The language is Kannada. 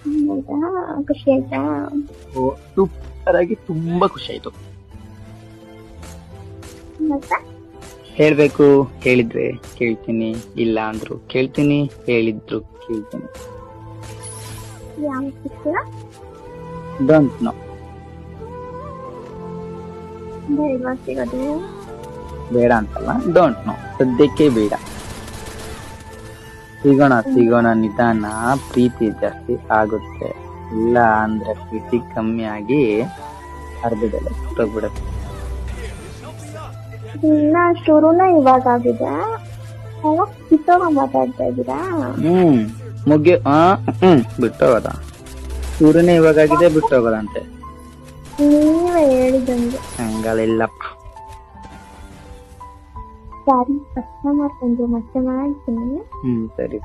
ಹೌದಾ, ಖುಷಿ ಆಯ್ತಾ? ಸೂಪರ್ ಆಗಿ ತುಂಬಾ ಖುಷಿ ಆಯ್ತು. ಮತ್ತೆ ಹೇಳ್ಬೇಕು, ಹೇಳಿದ್ರೆ ಕೇಳ್ತೀನಿ, ಇಲ್ಲ ಅಂದ್ರು ಕೇಳ್ತೀನಿ, ಹೇಳಿದ್ರು ಕೇಳ್ತೀನಿ. ಯಾವ ಸಿಕ್ಕಿಲ್ಲ? Don't know. ಬೇಡವಾ ಸಿಗೋದು? ಬೇಡ ಅಂತಲ್ಲ, ಡೋಂಟ್ ನೋ, ಸದ್ಯಕ್ಕೆ ಬೇಡ. ಸಿಗೋಣ ನಿಧಾನ, ಪ್ರೀತಿ ಜಾಸ್ತಿ ಆಗುತ್ತೆ. ಇಲ್ಲ ಅಂದ್ರೆ ಪ್ರೀತಿ ಕಮ್ಮಿ ಆಗಿ ಅರ್ಧದಲ್ಲೇ ಸುಟ್ಟೋಗ್ಬಿಡುತ್ತೆ. ಇನ್ನ ಶುರುನ ಇವಾಗ ಆಗಿದೆ, ಅವಾಗ ಕಿತ್ತೋಗ ಮಾತಾಡ್ತಾ ಇದ್ದೀರಾ? ಬಿಟ್ಟೋಗದ ಶುರುನೇ ಇವಾಗಾಗಿದೆ, ಬಿಟ್ಟೋಗೋದಂತೆ. ನೀವೇ ಹೇಳಿದಂಗೆ. ಹಂಗಲ್ಲಿಲ್ಲಪ್ಪ. ಸಾರಿ, ಕಷ್ಟ ಮಾಡ್ಕೊಂಡ್ರೆ ಮತ್ತೆ ಮಾಡ್ತೀನಿ. ಸರಿ.